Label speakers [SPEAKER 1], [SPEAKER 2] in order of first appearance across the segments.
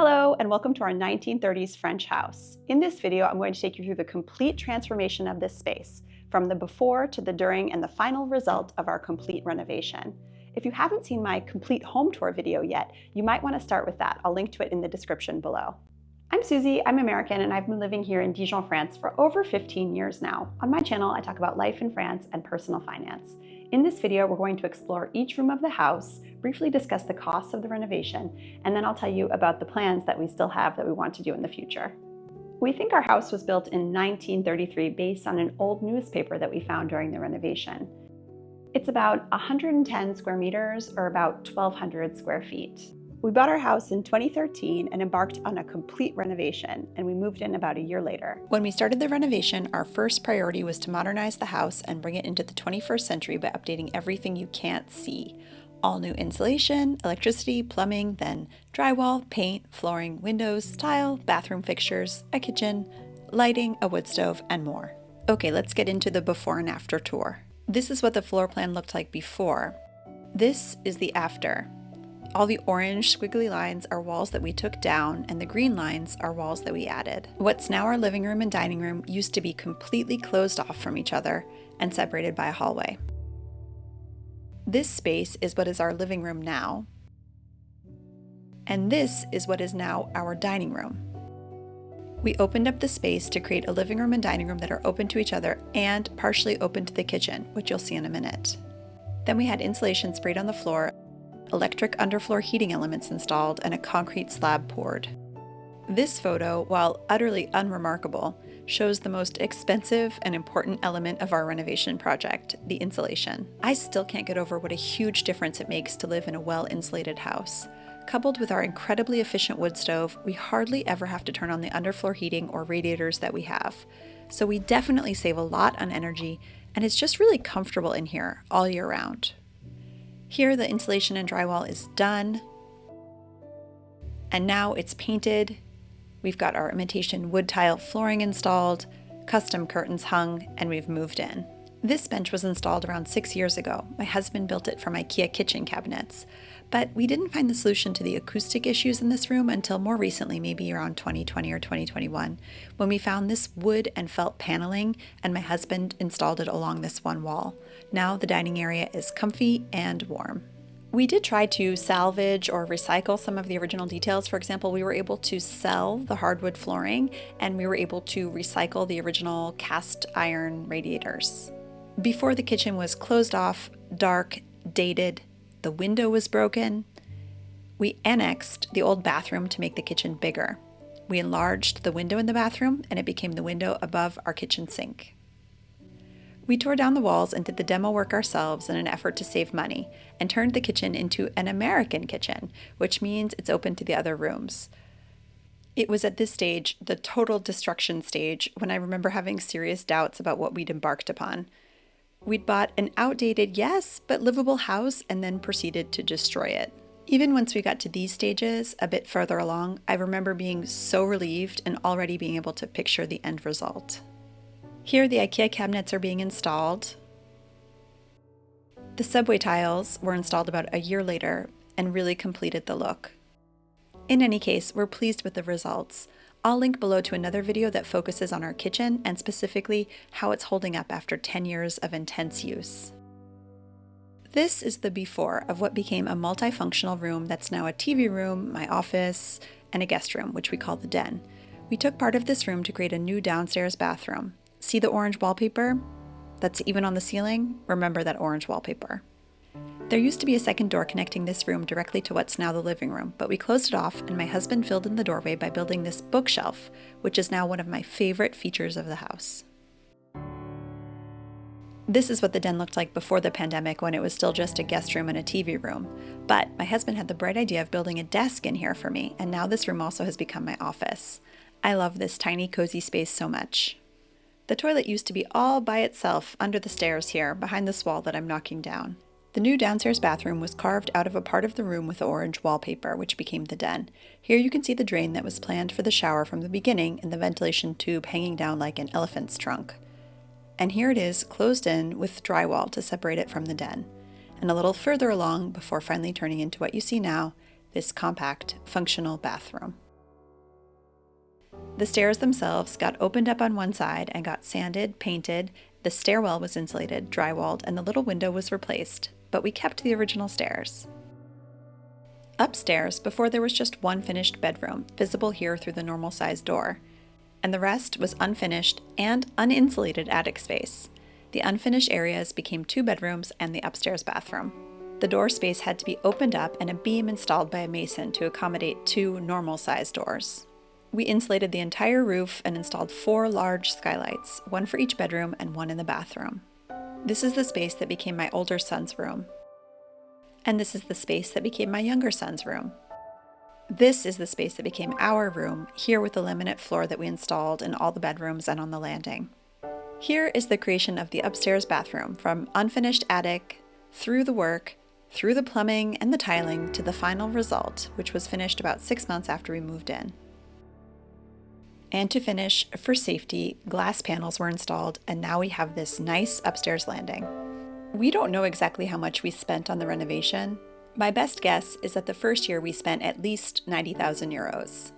[SPEAKER 1] Hello, and welcome to our 1930s French house. In this video, I'm going to take you through the complete transformation of this space, from the before to the during and the final result of our complete renovation. If you haven't seen my complete home tour video yet, you might want to start with that. I'll link to it in the description below. I'm Susie, I'm American, and I've been living here in Dijon, France for over 15 years now. On my channel, I talk about life in France and personal finance. In this video, we're going to explore each room of the house, briefly discuss the costs of the renovation, and then I'll tell you about the plans that we still have that we want to do in the future. We think our house was built in 1933 based on an old newspaper that we found during the renovation. It's about 110 square meters, or about 1,200 square feet. We bought our house in 2013 and embarked on a complete renovation, and we moved in about a year later. When we started the renovation, our first priority was to modernize the house and bring it into the 21st century by updating everything you can't see. All new insulation, electricity, plumbing, then drywall, paint, flooring, windows, tile, bathroom fixtures, a kitchen, lighting, a wood stove, and more. Okay, let's get into the before and after tour. This is what the floor plan looked like before. This is the after. All the orange squiggly lines are walls that we took down, and the green lines are walls that we added. What's now our living room and dining room used to be completely closed off from each other and separated by a hallway. This space is what is our living room now, and this is what is now our dining room. We opened up the space to create a living room and dining room that are open to each other and partially open to the kitchen, which you'll see in a minute. Then we had insulation sprayed on the floor, electric underfloor heating elements installed, and a concrete slab poured. This photo, while utterly unremarkable, shows the most expensive and important element of our renovation project, the insulation. I still can't get over what a huge difference it makes to live in a well-insulated house. Coupled with our incredibly efficient wood stove, we hardly ever have to turn on the underfloor heating or radiators that we have. So we definitely save a lot on energy, and it's just really comfortable in here all year round. Here, the insulation and drywall is done, and now it's painted. We've got our imitation wood tile flooring installed, custom curtains hung, and we've moved in. This bench was installed around 6 years ago. My husband built it from IKEA kitchen cabinets, but we didn't find the solution to the acoustic issues in this room until more recently, maybe around 2020 or 2021, when we found this wood and felt paneling, and my husband installed it along this one wall. Now the dining area is comfy and warm. We did try to salvage or recycle some of the original details. For example, we were able to sell the hardwood flooring, and we were able to recycle the original cast iron radiators. Before, the kitchen was closed off, dark, dated, the window was broken. We annexed the old bathroom to make the kitchen bigger. We enlarged the window in the bathroom, and it became the window above our kitchen sink. We tore down the walls and did the demo work ourselves in an effort to save money, and turned the kitchen into an American kitchen, which means it's open to the other rooms. It was at this stage, the total destruction stage, when I remember having serious doubts about what we'd embarked upon. We'd bought an outdated, yes, but livable house and then proceeded to destroy it. Even once we got to these stages, a bit further along, I remember being so relieved and already being able to picture the end result. Here, the IKEA cabinets are being installed. The subway tiles were installed about a year later and really completed the look. In any case, we're pleased with the results. I'll link below to another video that focuses on our kitchen and specifically how it's holding up after 10 years of intense use. This is the before of what became a multifunctional room that's now a TV room, my office, and a guest room, which we call the den. We took part of this room to create a new downstairs bathroom. See the orange wallpaper that's even on the ceiling? Remember that orange wallpaper. There used to be a second door connecting this room directly to what's now the living room, but we closed it off, and my husband filled in the doorway by building this bookshelf, which is now one of my favorite features of the house. This is what the den looked like before the pandemic, when it was still just a guest room and a TV room. But my husband had the bright idea of building a desk in here for me, and now this room also has become my office. I love this tiny, cozy space so much. The toilet used to be all by itself under the stairs here, behind this wall that I'm knocking down. The new downstairs bathroom was carved out of a part of the room with the orange wallpaper, which became the den. Here you can see the drain that was planned for the shower from the beginning and the ventilation tube hanging down like an elephant's trunk. And here it is, closed in with drywall to separate it from the den. And a little further along, before finally turning into what you see now, this compact, functional bathroom. The stairs themselves got opened up on one side and got sanded, painted, the stairwell was insulated, drywalled, and the little window was replaced, but we kept the original stairs. Upstairs, before there was just one finished bedroom, visible here through the normal sized door, and the rest was unfinished and uninsulated attic space. The unfinished areas became 2 bedrooms and the upstairs bathroom. The door space had to be opened up and a beam installed by a mason to accommodate 2 normal sized doors. We insulated the entire roof and installed 4 large skylights, 1 for each bedroom and 1 in the bathroom. This is the space that became my older son's room. And this is the space that became my younger son's room. This is the space that became our room, here with the laminate floor that we installed in all the bedrooms and on the landing. Here is the creation of the upstairs bathroom, from unfinished attic, through the work, through the plumbing and the tiling, to the final result, which was finished about 6 months after we moved in. And to finish, for safety, glass panels were installed, and now we have this nice upstairs landing. We don't know exactly how much we spent on the renovation. My best guess is that the first year we spent at least 90,000 euros.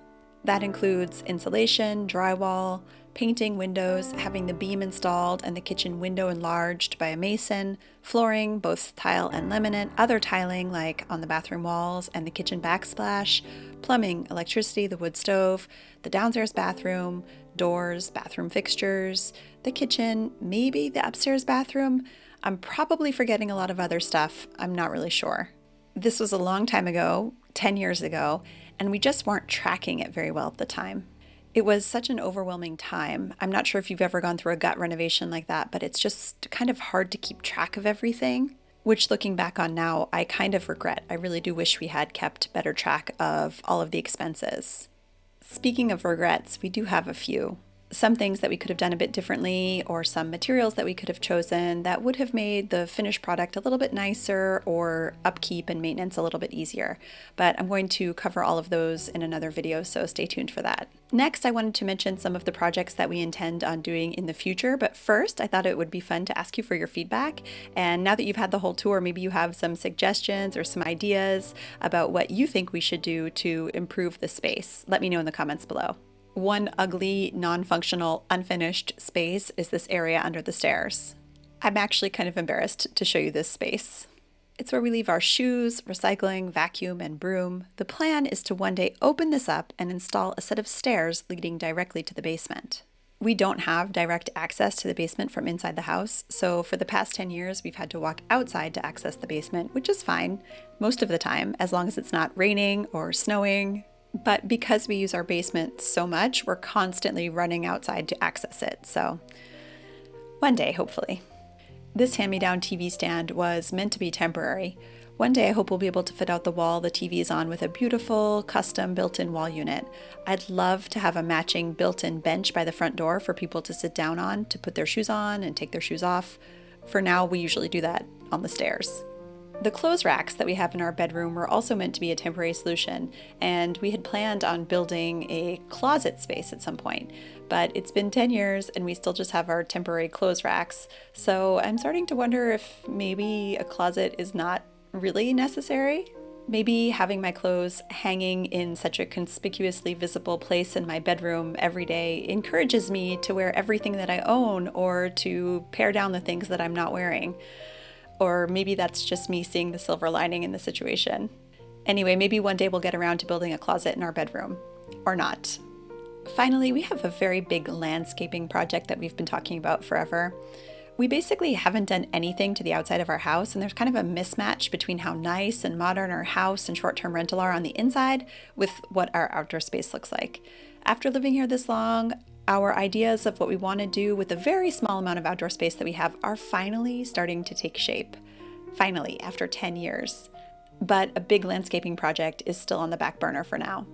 [SPEAKER 1] That includes insulation, drywall, painting windows, having the beam installed and the kitchen window enlarged by a mason, flooring, both tile and laminate, other tiling like on the bathroom walls and the kitchen backsplash, plumbing, electricity, the wood stove, the downstairs bathroom, doors, bathroom fixtures, the kitchen, maybe the upstairs bathroom. I'm probably forgetting a lot of other stuff. I'm not really sure. This was a long time ago, 10 years ago, and we just weren't tracking it very well at the time. It was such an overwhelming time. I'm not sure if you've ever gone through a gut renovation like that, but it's just kind of hard to keep track of everything, which looking back on now, I kind of regret. I really do wish we had kept better track of all of the expenses. Speaking of regrets, we do have a few. Some things that we could have done a bit differently, or some materials that we could have chosen that would have made the finished product a little bit nicer or upkeep and maintenance a little bit easier. But I'm going to cover all of those in another video, so stay tuned for that. Next, I wanted to mention some of the projects that we intend on doing in the future, but first I thought it would be fun to ask you for your feedback. And now that you've had the whole tour, maybe you have some suggestions or some ideas about what you think we should do to improve the space. Let me know in the comments below. One ugly, non-functional, unfinished space is this area under the stairs. I'm actually kind of embarrassed to show you this space. It's where we leave our shoes, recycling, vacuum, and broom. The plan is to one day open this up and install a set of stairs leading directly to the basement. We don't have direct access to the basement from inside the house, so for the past 10 years we've had to walk outside to access the basement, which is fine most of the time, as long as it's not raining or snowing. But because we use our basement so much, we're constantly running outside to access it. So one day, hopefully. This hand-me-down TV stand was meant to be temporary. One day I hope we'll be able to fit out the wall the TV is on with a beautiful custom built-in wall unit. I'd love to have a matching built-in bench by the front door for people to sit down on, to put their shoes on and take their shoes off. For now, we usually do that on the stairs. The clothes racks that we have in our bedroom were also meant to be a temporary solution, and we had planned on building a closet space at some point, but it's been 10 years and we still just have our temporary clothes racks, so I'm starting to wonder if maybe a closet is not really necessary. Maybe having my clothes hanging in such a conspicuously visible place in my bedroom every day encourages me to wear everything that I own or to pare down the things that I'm not wearing. Or maybe that's just me seeing the silver lining in the situation. Anyway, maybe one day we'll get around to building a closet in our bedroom. Or not. Finally, we have a very big landscaping project that we've been talking about forever. We basically haven't done anything to the outside of our house, and there's kind of a mismatch between how nice and modern our house and short-term rental are on the inside with what our outdoor space looks like. After living here this long, our ideas of what we want to do with the very small amount of outdoor space that we have are finally starting to take shape. Finally, after 10 years. But a big landscaping project is still on the back burner for now.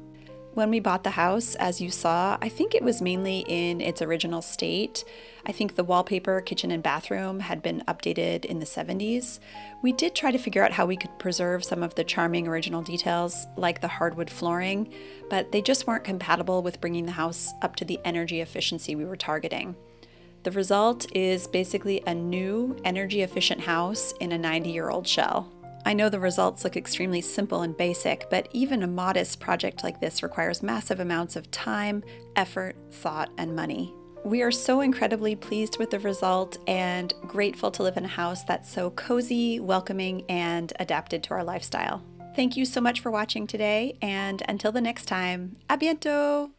[SPEAKER 1] When we bought the house, as you saw, I think it was mainly in its original state. I think the wallpaper, kitchen, and bathroom had been updated in the 70s. We did try to figure out how we could preserve some of the charming original details, like the hardwood flooring, but they just weren't compatible with bringing the house up to the energy efficiency we were targeting. The result is basically a new, energy-efficient house in a 90-year-old shell. I know the results look extremely simple and basic, but even a modest project like this requires massive amounts of time, effort, thought, and money. We are so incredibly pleased with the result and grateful to live in a house that's so cozy, welcoming, and adapted to our lifestyle. Thank you so much for watching today, and until the next time, a bientôt!